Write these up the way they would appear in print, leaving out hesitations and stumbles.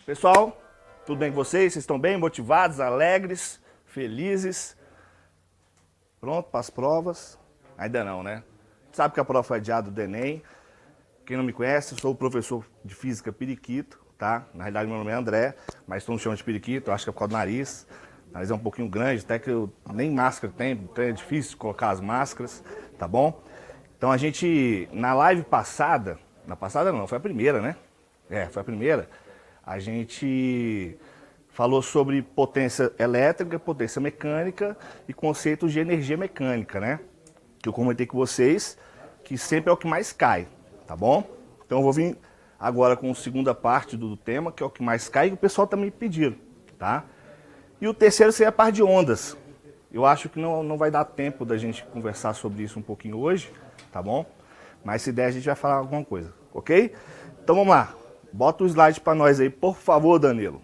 Pessoal, tudo bem com vocês? Vocês estão bem? Motivados, alegres, felizes? Pronto para as provas? Ainda não, né? Sabe que a prova foi adiada do Enem. Quem não me conhece, eu sou o professor de Física Periquito, tá? Na realidade, meu nome é André, mas todos me chamam de Periquito, acho que é por causa do nariz. O nariz é um pouquinho grande, até que eu nem máscara tenho, então é difícil colocar as máscaras, tá bom? Então a gente, na live passada, foi a primeira, né? Foi a primeira. A gente falou sobre potência elétrica, potência mecânica e conceitos de energia mecânica, né? Que eu comentei com vocês, que sempre é o que mais cai, tá bom? Então eu vou vir agora com a segunda parte do tema, que é o que mais cai, e o pessoal também pediram, tá? E o terceiro seria a parte de ondas. Eu acho que não vai dar tempo da gente conversar sobre isso um pouquinho hoje, tá bom? Mas se der a gente vai falar alguma coisa, ok? Então vamos lá. Bota o slide para nós aí, por favor, Danilo.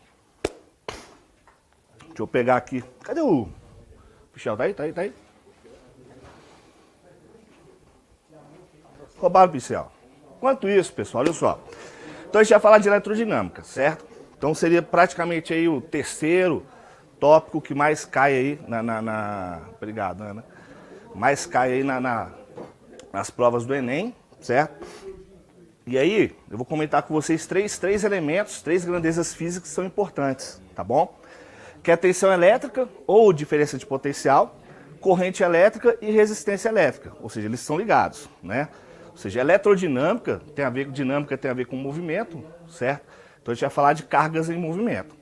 Deixa eu pegar aqui. Cadê o Michel? Tá aí? Tá aí? Roubaram o pincel. Enquanto isso, pessoal, olha só. Então a gente vai falar de eletrodinâmica, certo? Então seria praticamente aí o terceiro tópico que mais cai aí Obrigado, Ana. Mais cai aí nas provas do Enem, certo? E aí, eu vou comentar com vocês três elementos, três grandezas físicas que são importantes, tá bom? Que é a tensão elétrica, ou diferença de potencial, corrente elétrica e resistência elétrica, ou seja, eles são ligados, né? Ou seja, eletrodinâmica tem a ver com dinâmica, tem a ver com movimento, certo? Então a gente vai falar de cargas em movimento.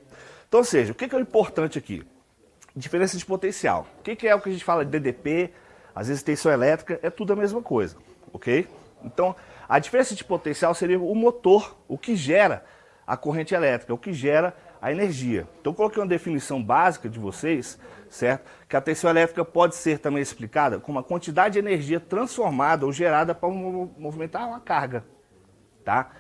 Então, ou seja, o que é o importante aqui? Diferença de potencial. O que é o que a gente fala de DDP, às vezes tensão elétrica, é tudo a mesma coisa, ok? Então, a diferença de potencial seria o motor, o que gera a corrente elétrica, o que gera a energia. Então, eu coloquei uma definição básica de vocês, certo? Que a tensão elétrica pode ser também explicada como a quantidade de energia transformada ou gerada para movimentar uma carga, tá?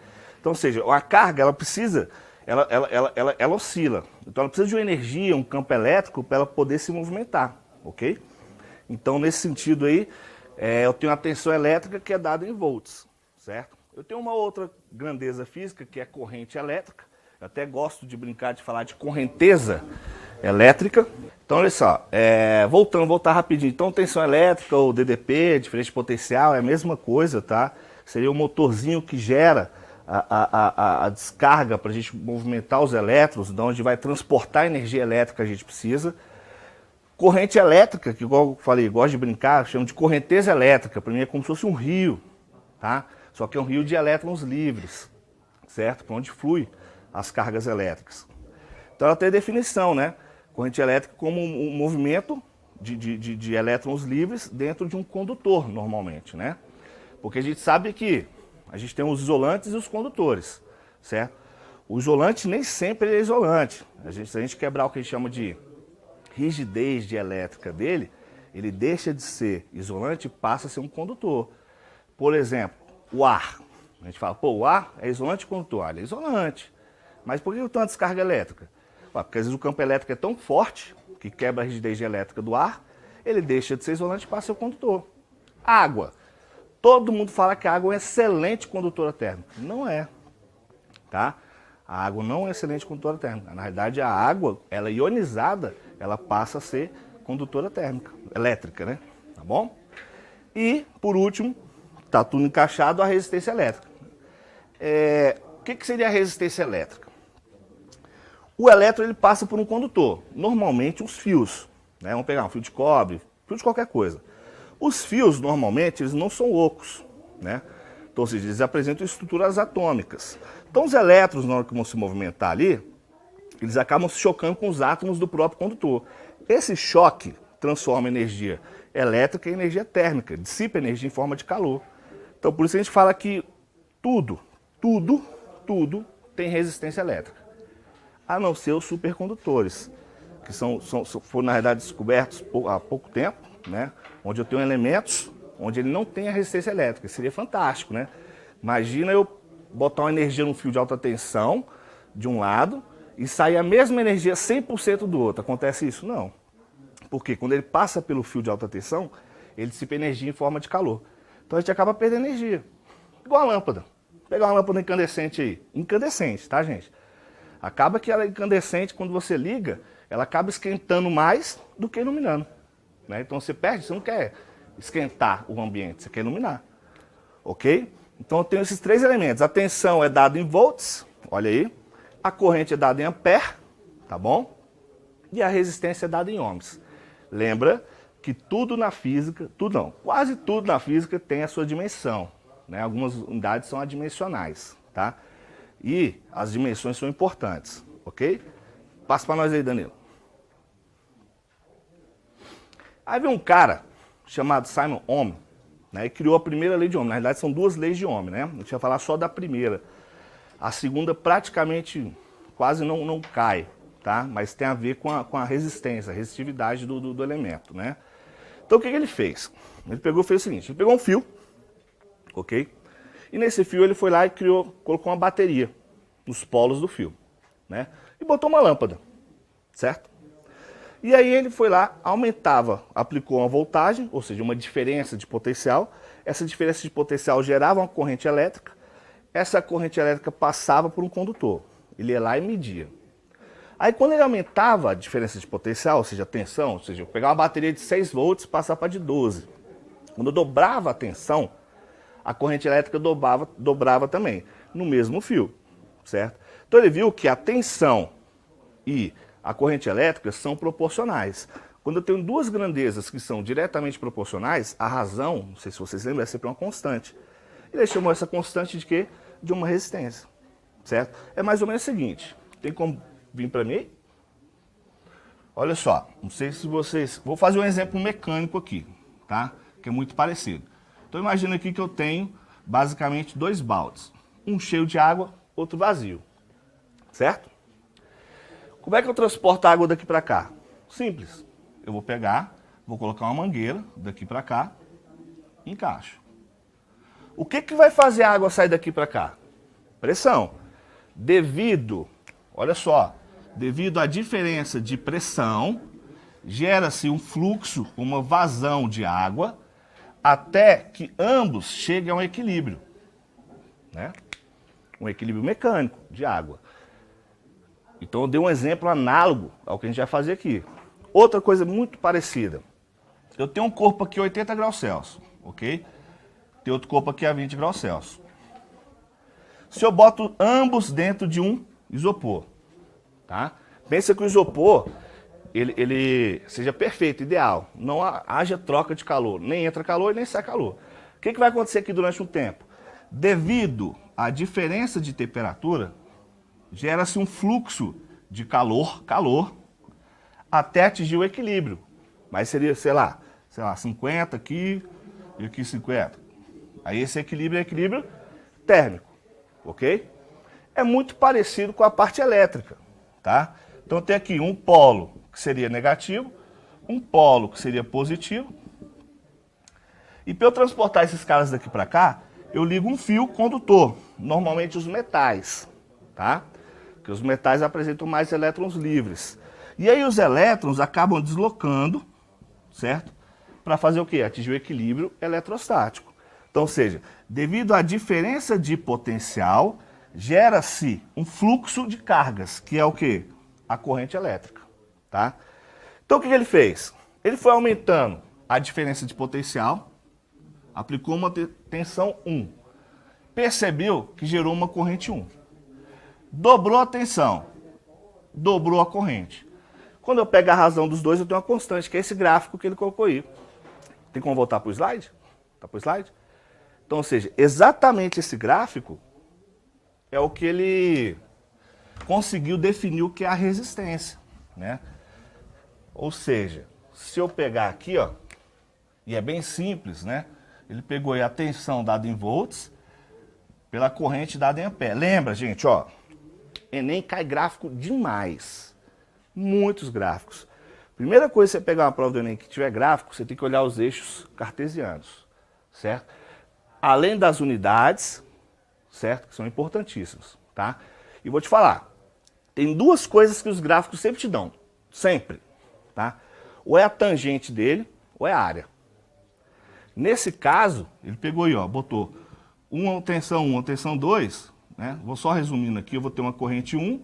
Então, ou seja, a carga, ela precisa, ela oscila. Então, ela precisa de uma energia, um campo elétrico para ela poder se movimentar, ok? Então, nesse sentido aí, eu tenho a tensão elétrica que é dada em volts, certo? Eu tenho uma outra grandeza física que é corrente elétrica. Eu até gosto de brincar de falar de correnteza elétrica. Então, olha só, voltar rapidinho. Então, tensão elétrica ou DDP, diferença de potencial, é a mesma coisa, tá? Seria o motorzinho que gera a descarga para a gente movimentar os elétrons, de onde vai transportar a energia elétrica que a gente precisa. Corrente elétrica, que igual eu falei, gosto de brincar, chamo de correnteza elétrica. Para mim é como se fosse um rio, tá? Só que é um rio de elétrons livres, certo? Para onde flui as cargas elétricas. Então ela tem definição, né? Corrente elétrica como um movimento de elétrons livres dentro de um condutor, normalmente, né? Porque a gente sabe que a gente tem os isolantes e os condutores, certo? O isolante nem sempre é isolante. Se a gente quebrar o que a gente chama de rigidez dielétrica dele, ele deixa de ser isolante e passa a ser um condutor. Por exemplo, o ar. A gente fala, pô, o ar é isolante ou condutor? Ele é isolante. Mas por que eu tenho uma descarga elétrica? Porque às vezes o campo elétrico é tão forte que quebra a rigidez dielétrica do ar, ele deixa de ser isolante e passa a ser o condutor. Água. Todo mundo fala que a água é um excelente condutora térmica. Não é, tá? A água não é excelente condutora térmica. Na realidade, a água, ela é ionizada, ela passa a ser condutora térmica, elétrica, né? Tá bom? E, por último, tá tudo encaixado, a resistência elétrica. O que seria a resistência elétrica? O elétron, ele passa por um condutor, normalmente os fios, né? Vamos pegar um fio de cobre, fio de qualquer coisa. Os fios, normalmente, eles não são ocos, né? Então, ou seja, eles apresentam estruturas atômicas. Então, os elétrons, na hora que vão se movimentar ali, eles acabam se chocando com os átomos do próprio condutor. Esse choque transforma energia elétrica em energia térmica, dissipa energia em forma de calor. Então, por isso a gente fala que tudo tem resistência elétrica, a não ser os supercondutores, que foram, na realidade, descobertos há pouco tempo, né? Onde eu tenho elementos onde ele não tem a resistência elétrica. Seria fantástico, né? Imagina eu botar uma energia num fio de alta tensão de um lado e sair a mesma energia 100% do outro. Acontece isso? Não. Porque quando ele passa pelo fio de alta tensão, ele dissipa energia em forma de calor. Então a gente acaba perdendo energia. Igual a lâmpada. Pegar uma lâmpada incandescente aí. Incandescente, tá, gente? Acaba que ela é incandescente, quando você liga, ela acaba esquentando mais do que iluminando. Né? Então você perde, você não quer esquentar o ambiente, você quer iluminar. Ok? Então eu tenho esses três elementos. A tensão é dada em volts, olha aí. A corrente é dada em ampere, tá bom? E a resistência é dada em ohms. Lembra que tudo na física, tudo não, quase tudo na física tem a sua dimensão. Né? Algumas unidades são adimensionais, tá? E as dimensões são importantes, ok? Passa para nós aí, Danilo. Aí vem um cara chamado Simon Ohm, né, e criou a primeira lei de Ohm. Na realidade são duas leis de Ohm, né? A gente vai falar só da primeira. A segunda praticamente quase não cai, tá? Mas tem a ver com a resistência, a resistividade do elemento, né? Então o que ele fez? Ele pegou e fez o seguinte, ele pegou um fio, ok? E nesse fio ele foi lá e colocou uma bateria nos polos do fio, né? E botou uma lâmpada, certo? E aí ele foi lá, aumentava, aplicou uma voltagem, ou seja, uma diferença de potencial. Essa diferença de potencial gerava uma corrente elétrica. Essa corrente elétrica passava por um condutor. Ele ia lá e media. Aí quando ele aumentava a diferença de potencial, ou seja, a tensão, ou seja, eu pegava uma bateria de 6 volts e passava para de 12. Quando eu dobrava a tensão, a corrente elétrica dobrava também, no mesmo fio, certo? Então ele viu que a tensão e a corrente elétrica são proporcionais. Quando eu tenho duas grandezas que são diretamente proporcionais, a razão, não sei se vocês lembram, é sempre uma constante. Ele chamou essa constante de quê? De uma resistência, certo? É mais ou menos o seguinte, tem como vir para mim? Olha só, não sei se vocês... Vou fazer um exemplo mecânico aqui, tá? Que é muito parecido. Então imagina aqui que eu tenho basicamente dois baldes. Um cheio de água, outro vazio, certo? Como é que eu transporto a água daqui para cá? Simples. Eu vou pegar, vou colocar uma mangueira daqui para cá e encaixo. O que vai fazer a água sair daqui para cá? Pressão. Olha só, devido à diferença de pressão, gera-se um fluxo, uma vazão de água, até que ambos cheguem a um equilíbrio, né? Um equilíbrio mecânico de água. Então eu dei um exemplo análogo ao que a gente vai fazer aqui. Outra coisa muito parecida. Eu tenho um corpo aqui a 80 graus Celsius, ok? Tem outro corpo aqui a 20 graus Celsius. Se eu boto ambos dentro de um isopor, tá? Pensa que o isopor, ele seja perfeito, ideal. Não haja troca de calor, nem entra calor e nem sai calor. O que vai acontecer aqui durante um tempo? Devido à diferença de temperatura, gera-se um fluxo de calor, até atingir o equilíbrio. Mas seria, sei lá, 50 aqui e aqui 50. Aí esse equilíbrio é equilíbrio térmico, ok? É muito parecido com a parte elétrica, tá? Então tem aqui um polo que seria negativo, um polo que seria positivo. E para eu transportar esses caras daqui para cá, eu ligo um fio condutor, normalmente os metais, tá? Porque os metais apresentam mais elétrons livres. E aí os elétrons acabam deslocando, certo? Para fazer o quê? Atingir o equilíbrio eletrostático. Então, ou seja, devido à diferença de potencial, gera-se um fluxo de cargas, que é o quê? A corrente elétrica, tá? Então o que ele fez? Ele foi aumentando a diferença de potencial, aplicou uma tensão 1, percebeu que gerou uma corrente 1. Dobrou a tensão, dobrou a corrente. Quando eu pego a razão dos dois, eu tenho uma constante, que é esse gráfico que ele colocou aí. Tem como voltar para o slide? Tá para o slide? Então, ou seja, exatamente esse gráfico é o que ele conseguiu definir o que é a resistência, né? Ou seja, se eu pegar aqui, ó, e é bem simples, né? Ele pegou aí a tensão dada em volts pela corrente dada em ampere. Lembra, gente, ó, Enem cai gráfico demais. Muitos gráficos. Primeira coisa, você pegar uma prova do Enem que tiver gráfico, você tem que olhar os eixos cartesianos, certo? Além das unidades, certo? Que são importantíssimos, tá? E vou te falar, tem duas coisas que os gráficos sempre te dão, sempre, tá? Ou é a tangente dele, ou é a área. Nesse caso, ele pegou aí, ó, botou uma tensão 2, né? Vou só resumindo aqui, eu vou ter uma corrente 1,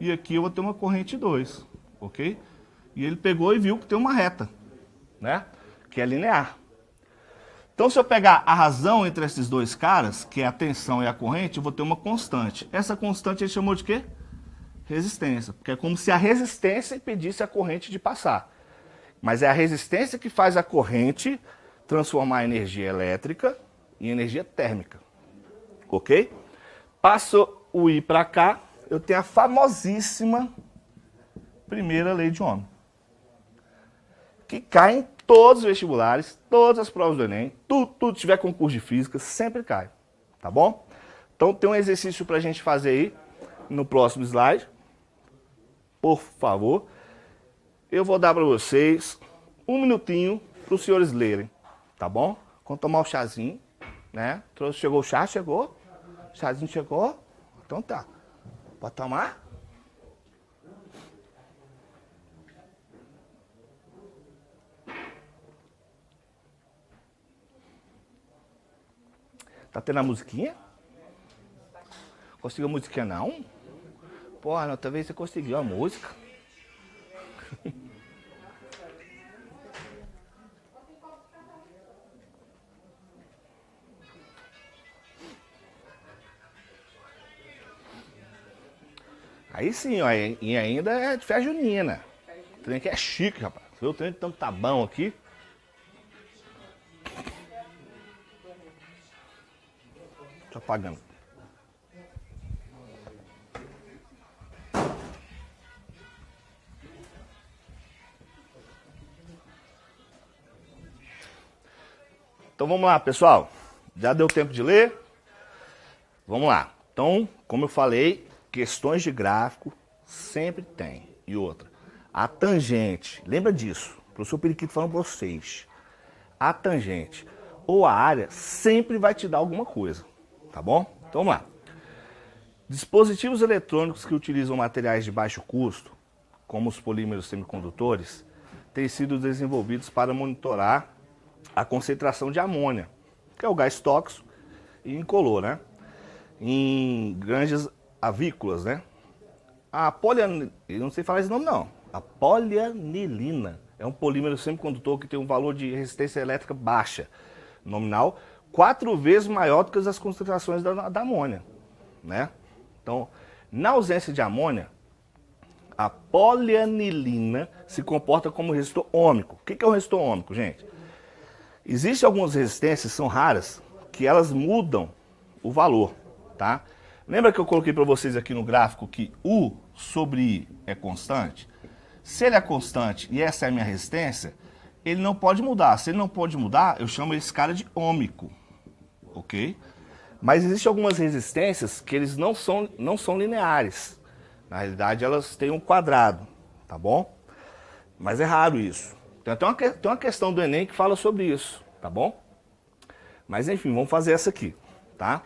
e aqui eu vou ter uma corrente 2, ok? E ele pegou e viu que tem uma reta, né? Que é linear. Então, se eu pegar a razão entre esses dois caras, que é a tensão e a corrente, eu vou ter uma constante. Essa constante ele chamou de quê? Resistência. Porque é como se a resistência impedisse a corrente de passar. Mas é a resistência que faz a corrente transformar a energia elétrica em energia térmica. Ok? Passo o I para cá, eu tenho a famosíssima primeira lei de Ohm, que cai em todos os vestibulares, todas as provas do Enem, tudo tiver concurso de física, sempre cai, tá bom? Então tem um exercício para a gente fazer aí no próximo slide, por favor. Eu vou dar para vocês um minutinho para os senhores lerem, tá bom? Quando tomar o chazinho, né? Chegou o chá? Chegou? O chazinho chegou? Então tá. Pode tomar? Tá tendo a musiquinha? Conseguiu a musiquinha não? Porra, não, talvez você conseguiu a música. Aí sim, ó, e ainda é de festa junina. O trem aqui é chique, rapaz. Você vê o trem de tanto tá bom aqui. Tô apagando. Então vamos lá, pessoal. Já deu tempo de ler? Vamos lá. Então, como eu falei, questões de gráfico sempre tem. E outra, a tangente, lembra disso? O professor Periquito falando para vocês. A tangente ou a área sempre vai te dar alguma coisa, tá bom? Então vamos lá. Dispositivos eletrônicos que utilizam materiais de baixo custo, como os polímeros semicondutores, têm sido desenvolvidos para monitorar a concentração de amônia, que é o gás tóxico e incolor, né? Em granjas avícolas, né? A polianilina, eu não sei falar esse nome não, a polianilina é um polímero semicondutor que tem um valor de resistência elétrica baixa, nominal, 4 vezes maior do que as concentrações da amônia, né? Então, na ausência de amônia, a polianilina se comporta como resistor ôhmico. O que é um resistor ôhmico, gente? Existem algumas resistências, são raras, que elas mudam o valor, tá? Lembra que eu coloquei para vocês aqui no gráfico que U sobre I é constante? Se ele é constante e essa é a minha resistência, ele não pode mudar. Se ele não pode mudar, eu chamo esse cara de ôhmico, ok? Mas existem algumas resistências que eles não são lineares. Na realidade, elas têm um quadrado, tá bom? Mas é raro isso. Tem uma questão do Enem que fala sobre isso, tá bom? Mas enfim, vamos fazer essa aqui, tá?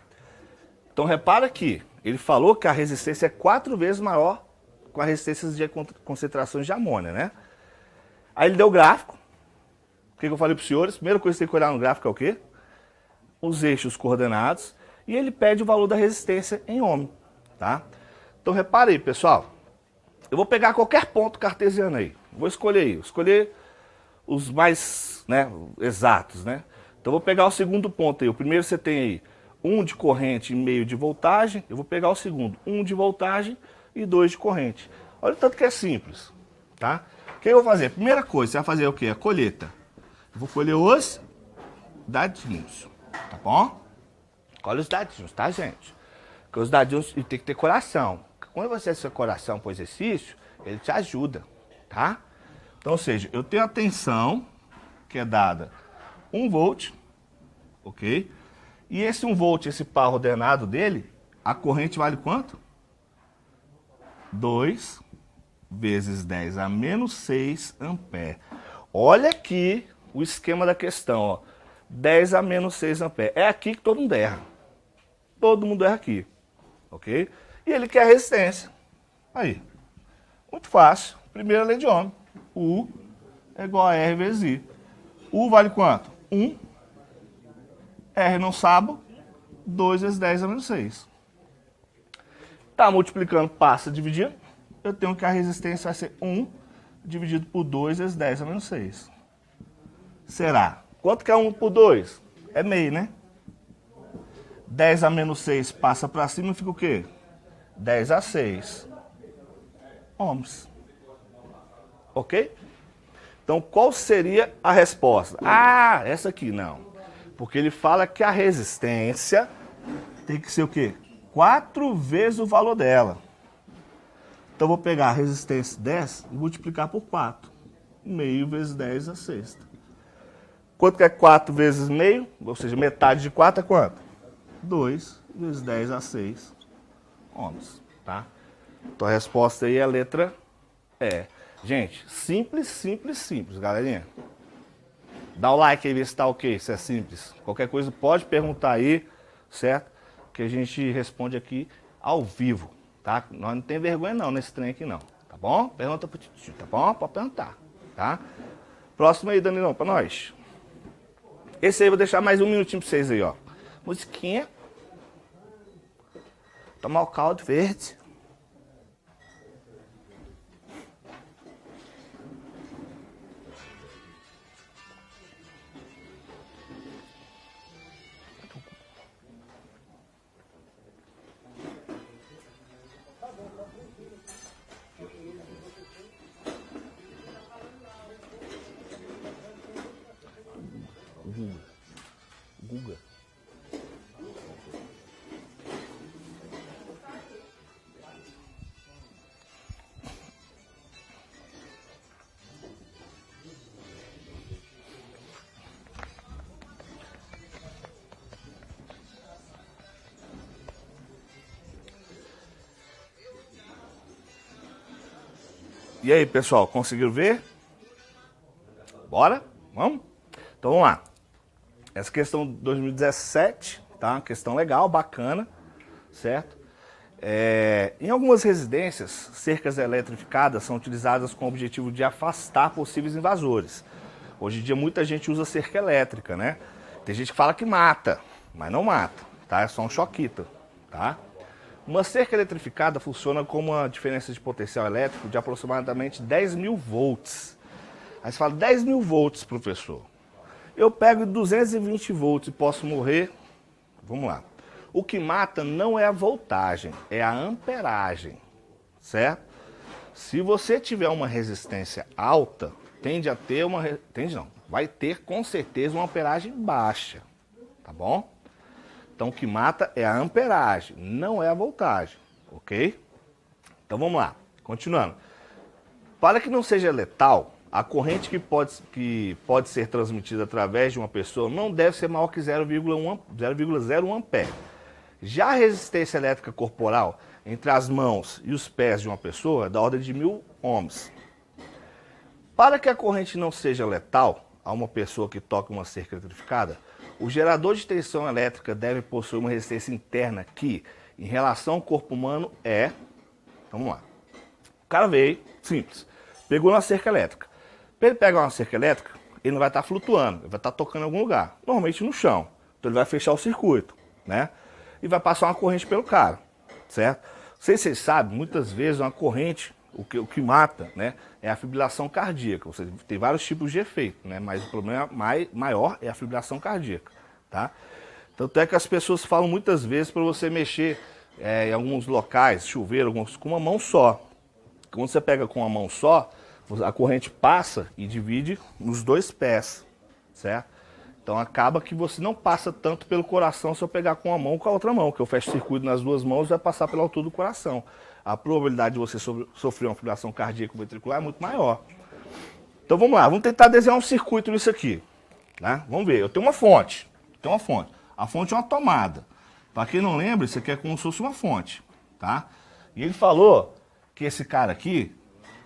Então repara que ele falou que a resistência é 4 vezes maior com as resistências de concentrações de amônia, né? Aí ele deu o gráfico. O que eu falei para os senhores? Primeira coisa que você tem que olhar no gráfico é o quê? Os eixos coordenados. E ele pede o valor da resistência em ohm, tá? Então repara aí, pessoal. Eu vou pegar qualquer ponto cartesiano aí. Vou escolher os mais, né, exatos, né? Então eu vou pegar o segundo ponto aí. O primeiro você tem aí 1 de corrente e meio de voltagem. Eu vou pegar o segundo, 1 de voltagem e 2 de corrente. Olha o tanto que é simples, tá? O que eu vou fazer? Primeira coisa, você vai fazer o quê? A colheita. Eu vou colher os dadinhos, tá bom? Colhe os dadinhos, tá, gente? Porque os dadinhos tem que ter coração. Quando você tem seu coração para o exercício, ele te ajuda, tá? Então, ou seja, eu tenho a tensão, que é dada 1 volt, ok? E esse 1 volt, esse par ordenado dele, a corrente vale quanto? 2 vezes 10 a menos 6 ampere. Olha aqui o esquema da questão, ó. 10 a menos 6 ampere. É aqui que todo mundo erra. Todo mundo erra aqui, ok? E ele quer a resistência. Aí, muito fácil. Primeira lei de Ohm. U é igual a R vezes I. U vale quanto? 1. R não sabe. 2 vezes 10 a menos 6. Tá multiplicando, passa dividindo. eu tenho que a resistência vai ser 1 dividido por 2 vezes 10 a menos 6. Será? Quanto que é 1 por 2? É meio, né? 10 a menos 6 passa para cima e fica o quê? 10 a 6 ohms. Ok? Então, qual seria a resposta? Ah, essa aqui não. Porque ele fala que a resistência tem que ser o quê? 4 vezes o valor dela. Então, eu vou pegar a resistência 10 e multiplicar por 4. Meio vezes 10 a sexta. Quanto que é 4 vezes meio? Ou seja, metade de 4 é quanto? 2 vezes 10 a 6 ohms. Tá? Então, a resposta aí é a letra E. Gente, simples, simples, simples, galerinha. Dá o like aí, vê se tá ok, se é simples. Qualquer coisa pode perguntar aí, certo? Que a gente responde aqui ao vivo, tá? Nós não tem vergonha não nesse trem aqui não, tá bom? Pergunta pro tio, tá bom? Pode perguntar, tá? Próximo aí, Danilão, pra nós. Esse aí eu vou deixar mais um minutinho pra vocês aí, ó. Musiquinha. Tomar o caldo verde. Guga. E aí, pessoal, conseguiram ver? Bora? Vamos? Então vamos lá. Essa questão de 2017, tá? Uma questão legal, bacana, certo? Em algumas residências, cercas eletrificadas são utilizadas com o objetivo de afastar possíveis invasores. Hoje em dia muita gente usa cerca elétrica, né? Tem gente que fala que mata, mas não mata, tá? É só um choquito, tá? Uma cerca eletrificada funciona com uma diferença de potencial elétrico de aproximadamente 10.000 volts. Aí você fala, 10.000 volts, professor. Eu pego 220 volts e posso morrer? Vamos lá. O que mata não é a voltagem, é a amperagem, certo? Se você tiver uma resistência alta, tende a ter uma... Tende não, vai ter com certeza uma amperagem baixa, tá bom? Então o que mata é a amperagem, não é a voltagem, ok? Então vamos lá, continuando. Para que não seja letal, a corrente que pode ser transmitida através de uma pessoa não deve ser maior que 0,01 ampere. Já a resistência elétrica corporal entre as mãos e os pés de uma pessoa é da ordem de 1.000 ohms. Para que a corrente não seja letal a uma pessoa que toca uma cerca eletrificada, o gerador de tensão elétrica deve possuir uma resistência interna que, em relação ao corpo humano, é... Vamos lá. O cara veio, simples, pegou uma cerca elétrica. Para ele pegar uma cerca elétrica, ele não vai estar flutuando, ele vai estar tocando em algum lugar, normalmente no chão. Então ele vai fechar o circuito, né? E vai passar uma corrente pelo cara, certo? Não sei se vocês sabem, muitas vezes uma corrente, o que mata, né, é a fibrilação cardíaca. Ou seja, tem vários tipos de efeito, né? Mas o problema maior é a fibrilação cardíaca, tá? Tanto é que as pessoas falam muitas vezes para você mexer em alguns locais, chuveiro, com uma mão só. Quando você pega com uma mão só, a corrente passa e divide nos dois pés, certo? Então acaba que você não passa tanto pelo coração se eu pegar com uma mão ou com a outra mão, que eu fecho o circuito nas duas mãos e vai passar pela altura do coração. A probabilidade de você sofrer uma fibrilação cardíaca ventricular é muito maior. Então vamos lá, vamos tentar desenhar um circuito nisso aqui, né? Vamos ver, eu tenho uma fonte, A fonte é uma tomada. Para quem não lembra, isso aqui é como se fosse uma fonte, tá? E ele falou que esse cara aqui,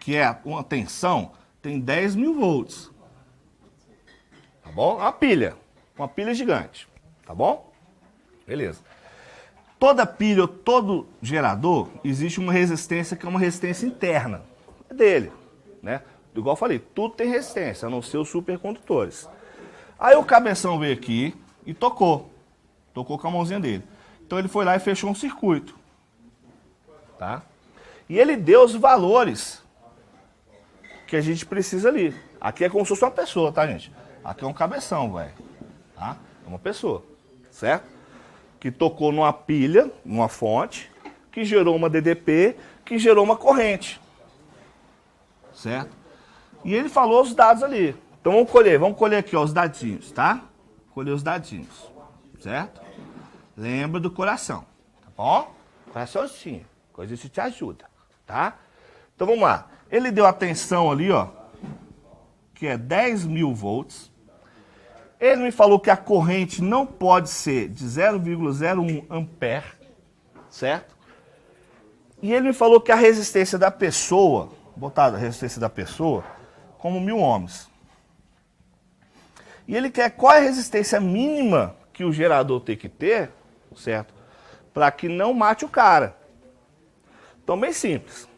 que é uma tensão, tem 10.000 volts. Tá bom? Uma pilha gigante, tá bom? Beleza. Toda pilha ou todo gerador, existe uma resistência que é uma resistência interna. É dele, né? Igual eu falei, tudo tem resistência, a não ser os supercondutores. Aí o cabeção veio aqui e tocou com a mãozinha dele. Então ele foi lá e fechou um circuito, tá? E ele deu os valores que a gente precisa ali. Aqui é como se fosse uma pessoa, tá, gente? Aqui é um cabeção, velho. Tá? É uma pessoa, certo? Que tocou numa pilha, numa fonte, que gerou uma DDP, que gerou uma corrente. Certo? E ele falou os dados ali. Então vamos colher aqui ó, os dadinhos, tá? Colher os dadinhos, certo? Lembra do coração, tá bom? Coraçãozinho, coisa isso te ajuda, tá? Então vamos lá. Ele deu a tensão ali, ó, que é 10.000 volts. Ele me falou que a corrente não pode ser de 0,01 ampere, certo? E ele me falou que a resistência da pessoa, botar a resistência da pessoa, como 1.000 ohms. E ele quer qual é a resistência mínima que o gerador tem que ter, certo? Para que não mate o cara. Então, bem simples,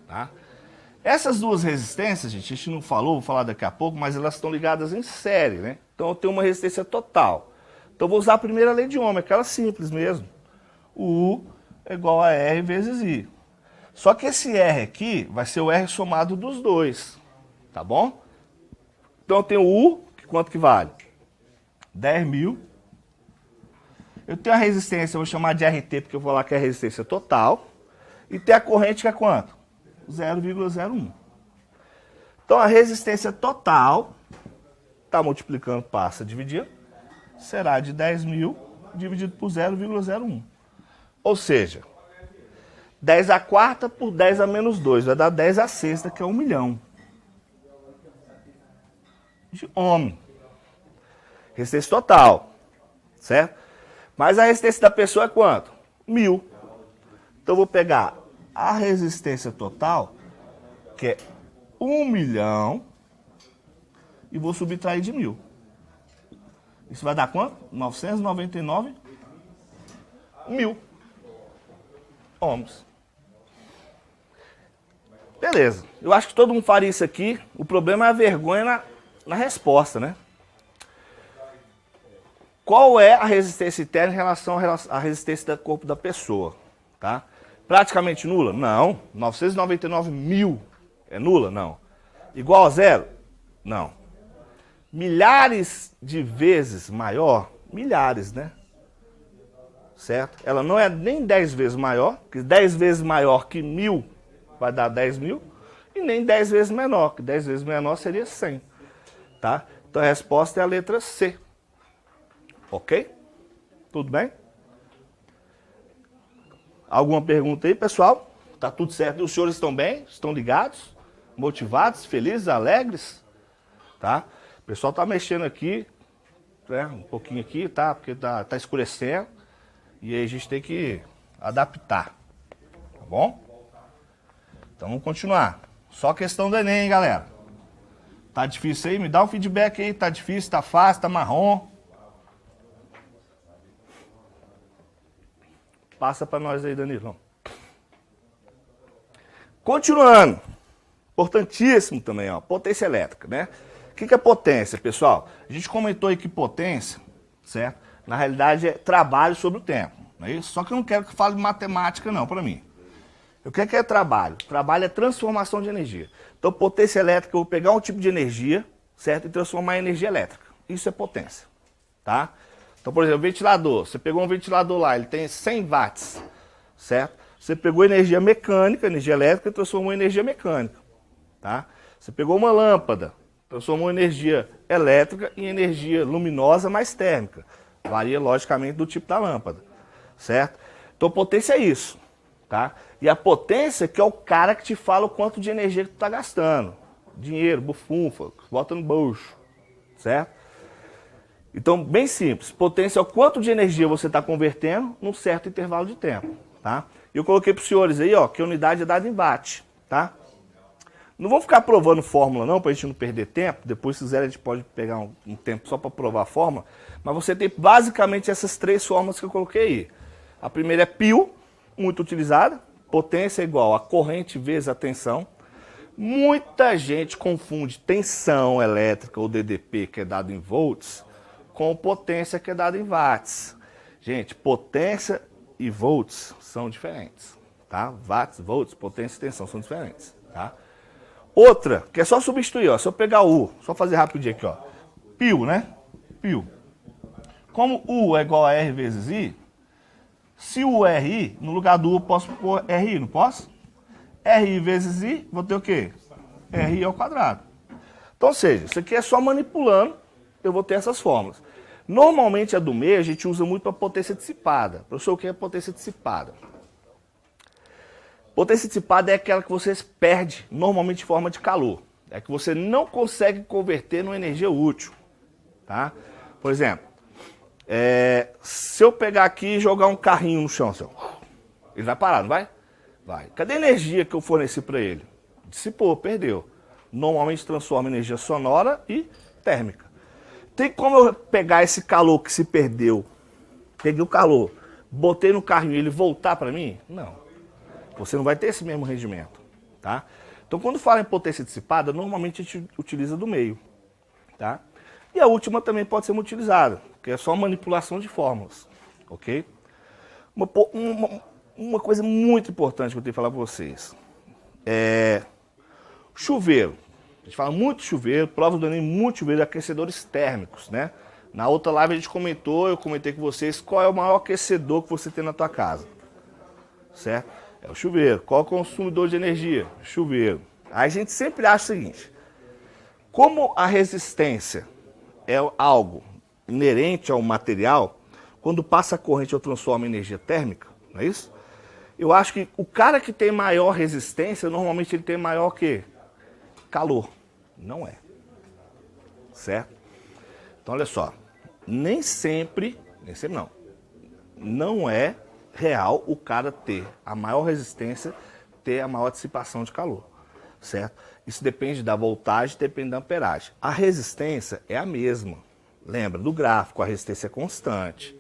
tá? Essas duas resistências, gente, a gente não falou, vou falar daqui a pouco, mas elas estão ligadas em série, né? Então eu tenho uma resistência total. Então eu vou usar a primeira lei de Ohm, aquela simples mesmo. O U é igual a R vezes I. Só que esse R aqui vai ser o R somado dos dois, tá bom? Então eu tenho o U, que quanto que vale? 10.000. Eu tenho a resistência, eu vou chamar de RT, porque eu vou lá que é a resistência total. E tem a corrente que é quanto? 0,01. Então a resistência total, está multiplicando, passa a dividir, será de 10.000 dividido por 0,01. Ou seja, 10 a quarta por 10 a menos 2, vai dar 10 a sexta, que é 1 milhão de ohm. Resistência total, certo? Mas a resistência da pessoa é quanto? 1.000. Então eu vou pegar a resistência total, que é 1 milhão, e vou subtrair de 1.000. Isso vai dar quanto? 999.000 ohms. Beleza. Eu acho que todo mundo faria isso aqui. O problema é a vergonha na resposta, né? Qual é a resistência interna em relação à resistência do corpo da pessoa? Tá? Praticamente nula? Não. 999.000 é nula? Não. Igual a zero? Não. Milhares de vezes maior? Milhares, né? Certo? Ela não é nem 10 vezes maior, que 10 vezes maior que 1.000 vai dar 10.000, e nem 10 vezes menor, que 10 vezes menor seria 100. Tá? Então a resposta é a letra C. Ok? Tudo bem? Alguma pergunta aí, pessoal? Tá tudo certo? Os senhores estão bem? Estão ligados? Motivados? Felizes? Alegres? Tá? O pessoal tá mexendo aqui, né? Um pouquinho aqui, tá? Porque tá escurecendo. E aí a gente tem que adaptar. Tá bom? Então vamos continuar. Só questão do Enem, hein, galera? Tá difícil aí? Me dá um feedback aí. Tá difícil? Tá fácil? Tá marrom? Passa para nós aí, Danilão. Continuando. Importantíssimo também, ó. Potência elétrica, né? O que é potência, pessoal? A gente comentou aí que potência, certo? Na realidade é trabalho sobre o tempo, não é isso? Só que eu não quero que fale matemática não, para mim. Eu quero que é trabalho. Trabalho é transformação de energia. Então potência elétrica, eu vou pegar um tipo de energia, certo? E transformar em energia elétrica. Isso é potência, tá? Então, por exemplo, ventilador. Você pegou um ventilador lá, ele tem 100 watts, certo? Você pegou energia mecânica, energia elétrica e transformou em energia mecânica, tá? Você pegou uma lâmpada, transformou energia elétrica em energia luminosa mais térmica. Varia, logicamente, do tipo da lâmpada, certo? Então, potência é isso, tá? E a potência que é o cara que te fala o quanto de energia que tu tá gastando. Dinheiro, bufunfa, bota no bolso, certo? Então, bem simples. Potência é o quanto de energia você está convertendo num certo intervalo de tempo, tá? Eu coloquei para os senhores aí, ó, que a unidade é dada em watt, tá? Não vou ficar provando fórmula não, para a gente não perder tempo. Depois, se quiser, a gente pode pegar um tempo só para provar a fórmula. Mas você tem basicamente essas três fórmulas que eu coloquei aí. A primeira é pio, muito utilizada. Potência é igual a corrente vezes a tensão. Muita gente confunde tensão elétrica ou DDP, que é dado em volts, com potência, que é dada em watts. Gente, potência e volts são diferentes, tá? Watts, volts, potência e tensão são diferentes, tá? Outra, que é só substituir, ó. Se eu pegar o U, só fazer rapidinho aqui, ó. Π, né? Π. Como U é igual a R vezes I, se o RI, no lugar do U, eu posso pôr RI, não posso? RI vezes I, vou ter o quê? RI ao quadrado. Então, ou seja, isso aqui é só manipulando, eu vou ter essas fórmulas. Normalmente a do meio a gente usa muito para potência dissipada. Professor, o que é potência dissipada? Potência dissipada é aquela que você perde normalmente em forma de calor. É que você não consegue converter numa energia útil. Tá? Por exemplo, se eu pegar aqui e jogar um carrinho no chão, assim, ele vai parar, não vai? Vai. Cadê a energia que eu forneci para ele? Dissipou, perdeu. Normalmente transforma em energia sonora e térmica. Tem como eu pegar esse calor que se perdeu, peguei o calor, botei no carrinho e ele voltar para mim? Não. Você não vai ter esse mesmo rendimento, tá? Então, quando fala em potência dissipada, normalmente a gente utiliza do meio, tá? E a última também pode ser utilizada, que é só manipulação de fórmulas, ok? Uma coisa muito importante que eu tenho que falar para vocês é chuveiro. A gente fala muito de chuveiro, prova do Enem, muito chuveiro, aquecedores térmicos, né? Na outra live a gente comentou, eu comentei com vocês qual é o maior aquecedor que você tem na tua casa, certo? É o chuveiro. Qual é o consumidor de energia? Chuveiro. Aí a gente sempre acha o seguinte, como a resistência é algo inerente ao material, quando passa a corrente eu transformo em energia térmica, não é isso? Eu acho que o cara que tem maior resistência, normalmente ele tem maior o quê? Calor. Não é. Certo? Então, olha só. Nem sempre não é real o cara ter a maior resistência, ter a maior dissipação de calor. Certo? Isso depende da voltagem, depende da amperagem. A resistência é a mesma. Lembra do gráfico, a resistência é constante.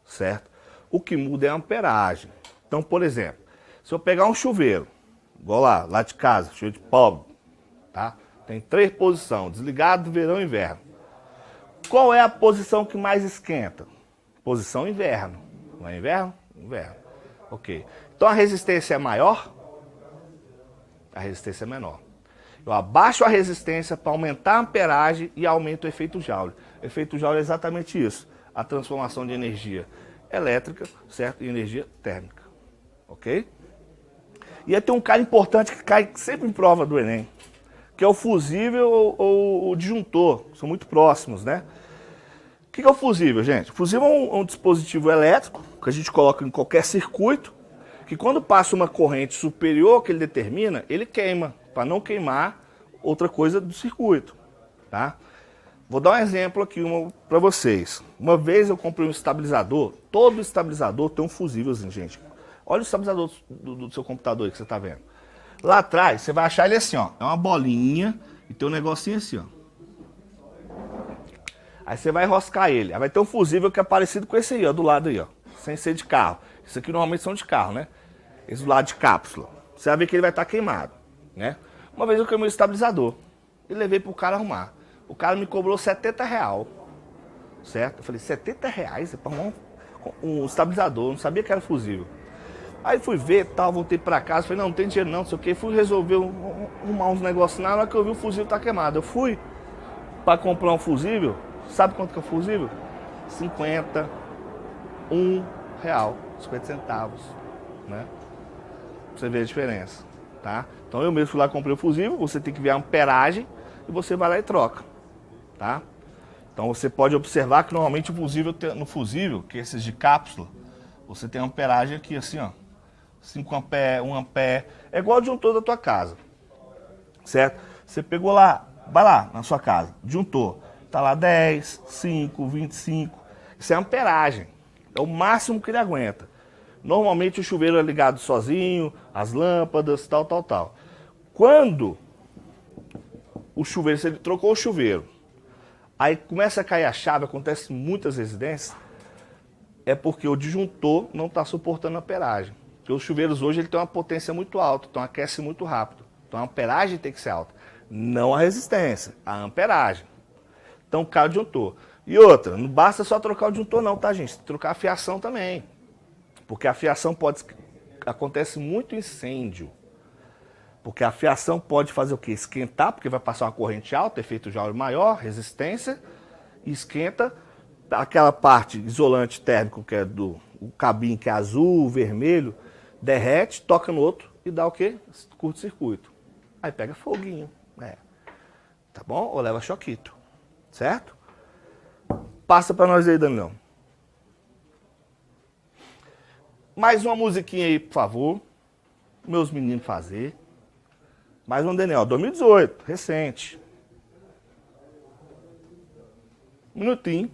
Certo? O que muda é a amperagem. Então, por exemplo, se eu pegar um chuveiro, igual lá de casa, chuveiro de pobre, tá? Tem 3 posições, desligado, verão e inverno. Qual é a posição que mais esquenta? Posição inverno. Não é inverno? Inverno. Ok. Então a resistência é maior? A resistência é menor. Eu abaixo a resistência para aumentar a amperagem e aumento o efeito Joule. O efeito Joule é exatamente isso. A transformação de energia elétrica, certo? Em energia térmica. Ok? E aí tem um cara importante que cai sempre em prova do Enem, que é o fusível ou o disjuntor, são muito próximos, né? O que é o fusível, gente? O fusível é um dispositivo elétrico que a gente coloca em qualquer circuito, que quando passa uma corrente superior que ele determina, ele queima, para não queimar outra coisa do circuito, tá? Vou dar um exemplo aqui para vocês. Uma vez eu comprei um estabilizador, todo estabilizador tem um fusívelzinho, gente. Olha o estabilizador do seu computador aí que você está vendo. Lá atrás, você vai achar ele assim, ó. É uma bolinha e tem um negocinho assim, ó. Aí você vai enroscar ele. Aí vai ter um fusível que é parecido com esse aí, ó, do lado aí, ó. Sem ser de carro. Isso aqui normalmente são de carro, né? Esse do lado de cápsula. Você vai ver que ele vai estar queimado, né? Uma vez eu queimei o estabilizador e levei pro cara arrumar. O cara me cobrou R$70, certo? Eu falei, R$70 é para arrumar um estabilizador, eu não sabia que era fusível. Aí fui ver, tal, voltei pra casa, falei, não tem dinheiro não, não sei o que, fui resolver arrumar uns negócios na hora que eu vi o fusível tá queimado. Eu fui pra comprar um fusível, sabe quanto que é o fusível? R$51, 50 centavos, né? Pra você ver a diferença, tá? Então eu mesmo fui lá e comprei o fusível, você tem que ver a amperagem e você vai lá e troca, tá? Então você pode observar que normalmente o fusível, no fusível, que é esses de cápsula, você tem a amperagem aqui assim, ó. 5 amperes, 1 ampere, é igual o disjuntor da tua casa, certo? Você pegou lá, vai lá na sua casa, disjuntor, tá lá 10, 5, 25, isso é amperagem, é o máximo que ele aguenta. Normalmente o chuveiro é ligado sozinho, as lâmpadas, tal. Quando o chuveiro, se ele trocou o chuveiro, aí começa a cair a chave, acontece em muitas residências, é porque o disjuntor não está suportando a amperagem. Porque os chuveiros hoje ele tem uma potência muito alta, então aquece muito rápido. Então a amperagem tem que ser alta. Não a resistência, a amperagem. Então cai o disjuntor. E outra, não basta só trocar o disjuntor não, tá gente? Trocar a fiação também. Porque a fiação pode acontece muito incêndio. Porque a fiação pode fazer o quê? Esquentar, porque vai passar uma corrente alta, efeito Joule maior, resistência, e esquenta. Aquela parte isolante térmico, que é do cabinho, que é azul, vermelho, derrete, toca no outro e dá o quê? Curto-circuito. Aí pega foguinho, né? Tá bom? Ou leva choquito, certo? Passa pra nós aí, Danilão. Mais uma musiquinha aí, por favor. Meus meninos fazer. Mais um, Daniel, 2018, recente. Um minutinho.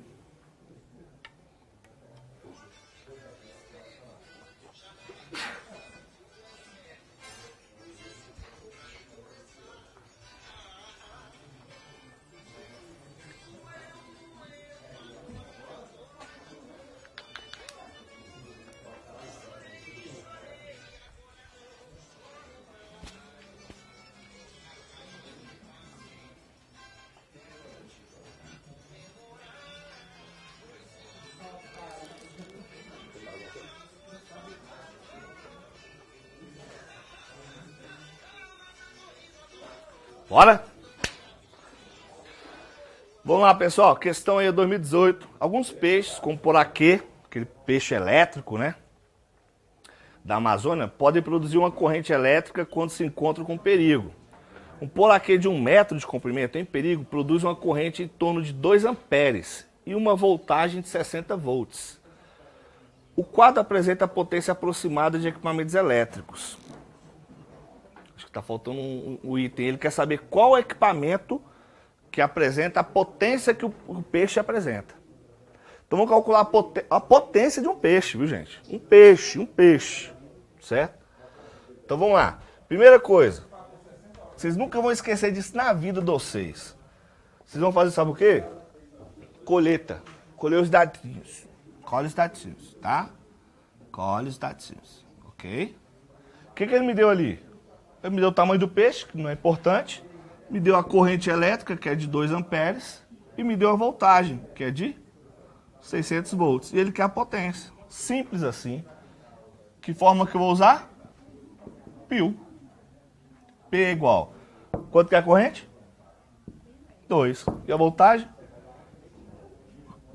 Bora? Vamos lá, pessoal. Questão aí 2018. Alguns peixes, como poraquê, aquele peixe elétrico, né? Da Amazônia, podem produzir uma corrente elétrica quando se encontram com perigo. Um poraquê de 1 metro de comprimento em perigo produz uma corrente em torno de 2 amperes e uma voltagem de 60 volts. O quadro apresenta a potência aproximada de equipamentos elétricos. Acho que está faltando um item. Ele quer saber qual equipamento que apresenta a potência que o peixe apresenta. Então vamos calcular a potência de um peixe, viu, gente? Um peixe, certo? Então vamos lá. Primeira coisa, vocês nunca vão esquecer disso na vida de vocês. Vocês vão fazer, sabe o quê? Colheita. Colher os datinhos. Colhe os datinhos, tá? Colhe os datinhos, ok? O que ele me deu ali? Ele me deu o tamanho do peixe, que não é importante. Me deu a corrente elétrica, que é de 2 amperes. E me deu a voltagem, que é de 600 volts. E ele quer a potência. Simples assim. Que forma que eu vou usar? Π. P é igual. Quanto que é a corrente? 2. E a voltagem?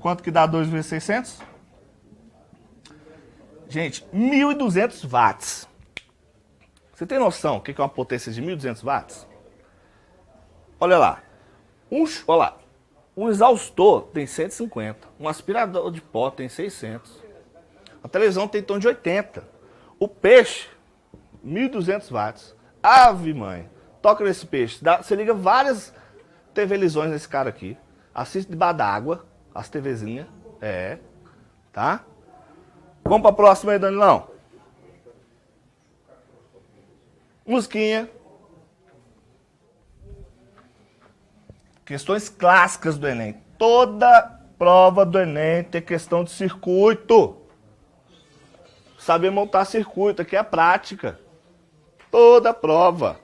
Quanto que dá 2 vezes 600? Gente, 1.200 watts. Você tem noção do que é uma potência de 1.200 watts? Olha lá. Um exaustor tem 150. Um aspirador de pó tem 600. A televisão tem em torno de 80. O peixe, 1.200 watts. Ave mãe. Toca nesse peixe. Você liga várias televisões nesse cara aqui. Assiste debaixo d'água. As TVzinhas. É. Tá? Vamos para a próxima aí, Danilão. Musiquinha. Questões clássicas do Enem. Toda prova do Enem tem questão de circuito. Saber montar circuito, aqui é a prática. Toda prova.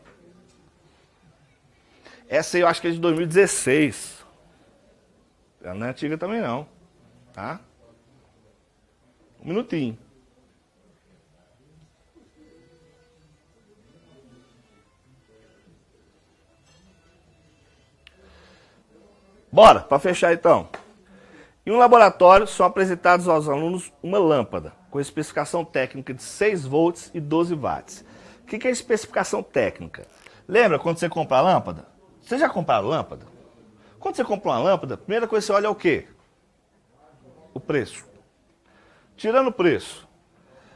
Essa aí eu acho que é de 2016. Ela não é antiga também não. Tá? Um minutinho. Bora, para fechar então. Em um laboratório são apresentados aos alunos uma lâmpada com especificação técnica de 6 volts e 12 watts. O que é especificação técnica? Lembra quando você compra a lâmpada? Você já compraram lâmpada? Quando você compra uma lâmpada, a primeira coisa que você olha é o quê? O preço. Tirando o preço,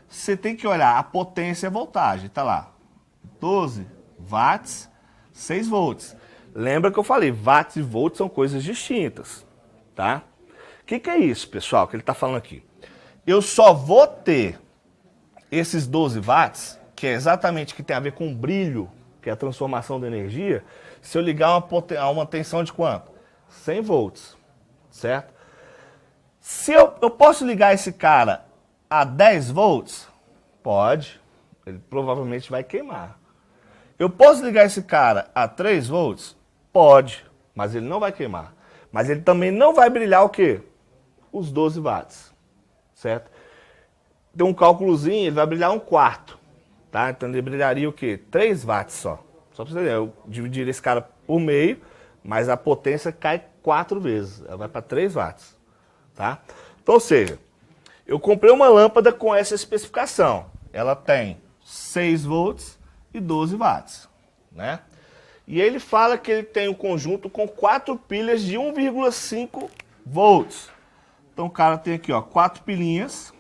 você tem que olhar a potência e a voltagem. Tá lá, 12 watts, 6 volts. Lembra que eu falei, watts e volts são coisas distintas, tá? O que é isso, pessoal, que ele está falando aqui? Eu só vou ter esses 12 watts, que é exatamente o que tem a ver com o brilho, que é a transformação da energia, se eu ligar a uma tensão de quanto? 100 volts, certo? Se eu posso ligar esse cara a 10 volts? Pode, ele provavelmente vai queimar. Eu posso ligar esse cara a 3 volts? Pode, mas ele não vai queimar. Mas ele também não vai brilhar o quê? Os 12 watts, certo? Tem um cálculozinho, ele vai brilhar 1/4. tá? Então ele brilharia o quê? 3 watts só. Só pra você entender, eu dividiria esse cara por meio, mas a potência cai 4 vezes, ela vai para 3 watts, tá? Então, ou seja, eu comprei uma lâmpada com essa especificação, ela tem 6 volts e 12 watts, né? E ele fala que ele tem um conjunto com 4 pilhas de 1,5 volts. Então o cara tem aqui, ó, 4 pilhinhas,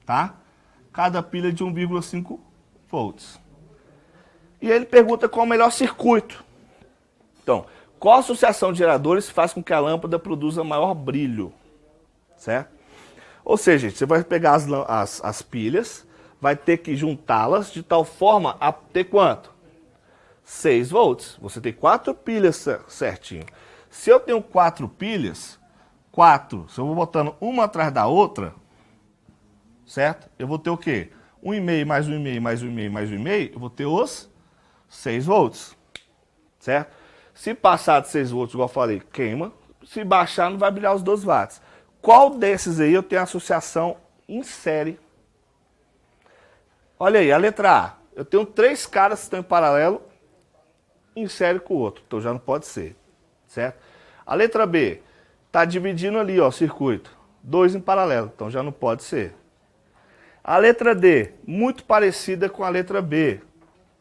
tá? Cada pilha de 1,5 volts. E ele pergunta qual é o melhor circuito. Então, qual associação de geradores faz com que a lâmpada produza maior brilho? Certo? Ou seja, você vai pegar as pilhas, vai ter que juntá-las de tal forma a ter quanto? 6 volts. Você tem 4 pilhas certinho. Se eu tenho 4 pilhas, 4, se eu vou botando uma atrás da outra, certo? Eu vou ter o quê? 1,5 mais 1,5 mais 1,5 mais 1,5, eu vou ter os 6 volts, certo? Se passar de 6 volts, igual eu falei, queima. Se baixar, não vai brilhar os 12 watts. Qual desses aí eu tenho associação em série? Olha aí, a letra A. Eu tenho 3 caras que estão em paralelo, em série com o outro. Então já não pode ser, certo? A letra B. Está dividindo ali, ó, o circuito. 2 em paralelo, então já não pode ser. A letra D. Muito parecida com a letra B,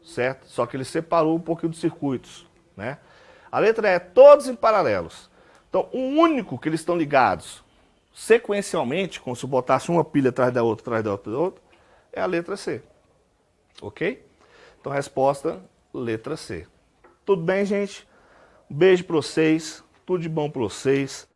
certo? Só que ele separou um pouquinho dos circuitos, né? A letra E, todos em paralelos. Então, o único que eles estão ligados sequencialmente, como se eu botasse uma pilha atrás da outra, atrás da outra, é a letra C. Ok? Então, resposta, letra C. Tudo bem, gente? Um beijo para vocês, tudo de bom para vocês.